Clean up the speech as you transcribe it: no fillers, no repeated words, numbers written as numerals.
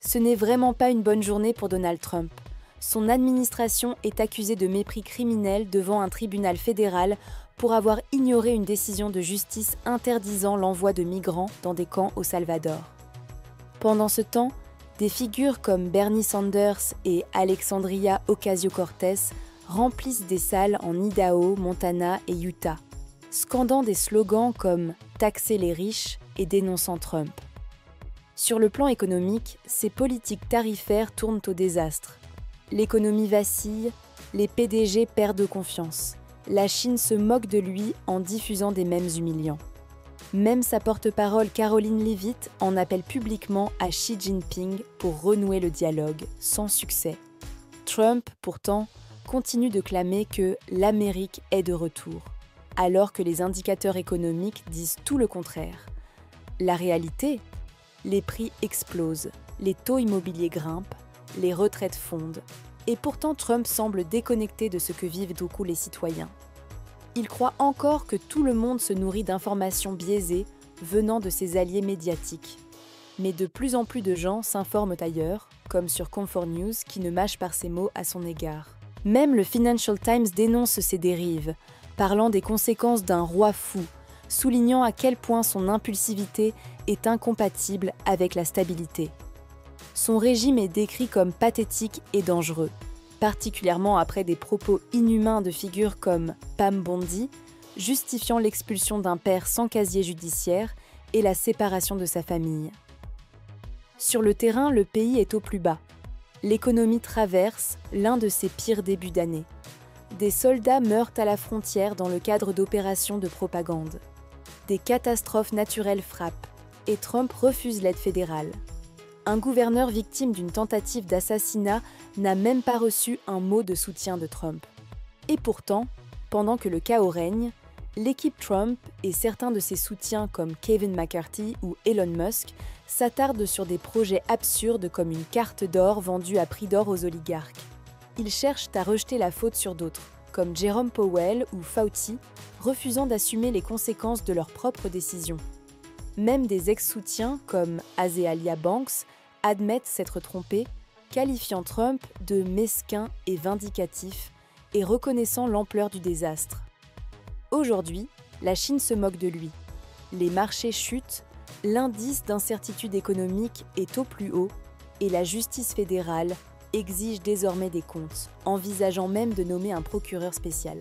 Ce n'est vraiment pas une bonne journée pour Donald Trump. Son administration est accusée de mépris criminel devant un tribunal fédéral pour avoir ignoré une décision de justice interdisant l'envoi de migrants dans des camps au Salvador. Pendant ce temps, des figures comme Bernie Sanders et Alexandria Ocasio-Cortez remplissent des salles en Idaho, Montana et Utah, scandant des slogans comme « Taxer les riches » et dénonçant Trump. Sur le plan économique, ces politiques tarifaires tournent au désastre. L'économie vacille, les PDG perdent confiance. La Chine se moque de lui en diffusant des mèmes humiliants. Même sa porte-parole Caroline Leavitt en appelle publiquement à Xi Jinping pour renouer le dialogue, sans succès. Trump, pourtant, continue de clamer que l'Amérique est de retour, alors que les indicateurs économiques disent tout le contraire. La réalité ? Les prix explosent, les taux immobiliers grimpent, les retraites fondent, et pourtant Trump semble déconnecté de ce que vivent beaucoup les citoyens. Il croit encore que tout le monde se nourrit d'informations biaisées venant de ses alliés médiatiques. Mais de plus en plus de gens s'informent ailleurs, comme sur Comfort News qui ne mâche par ses mots à son égard. Même le Financial Times dénonce ces dérives, parlant des conséquences d'un roi fou, soulignant à quel point son impulsivité est incompatible avec la stabilité. Son régime est décrit comme pathétique et dangereux, particulièrement après des propos inhumains de figures comme Pam Bondi, justifiant l'expulsion d'un père sans casier judiciaire et la séparation de sa famille. Sur le terrain, le pays est au plus bas. L'économie traverse l'un de ses pires débuts d'année. Des soldats meurent à la frontière dans le cadre d'opérations de propagande. Des catastrophes naturelles frappent et Trump refuse l'aide fédérale. Un gouverneur victime d'une tentative d'assassinat n'a même pas reçu un mot de soutien de Trump. Et pourtant, pendant que le chaos règne, l'équipe Trump et certains de ses soutiens comme Kevin McCarthy ou Elon Musk s'attardent sur des projets absurdes comme une carte d'or vendue à prix d'or aux oligarques. Ils cherchent à rejeter la faute sur d'autres, comme Jerome Powell ou Fauci, refusant d'assumer les conséquences de leurs propres décisions. Même des ex-soutiens comme Azealia Banks admettent s'être trompés, qualifiant Trump de mesquin et vindicatif et reconnaissant l'ampleur du désastre. Aujourd'hui, la Chine se moque de lui. Les marchés chutent, l'indice d'incertitude économique est au plus haut et la justice fédérale exige désormais des comptes, envisageant même de nommer un procureur spécial.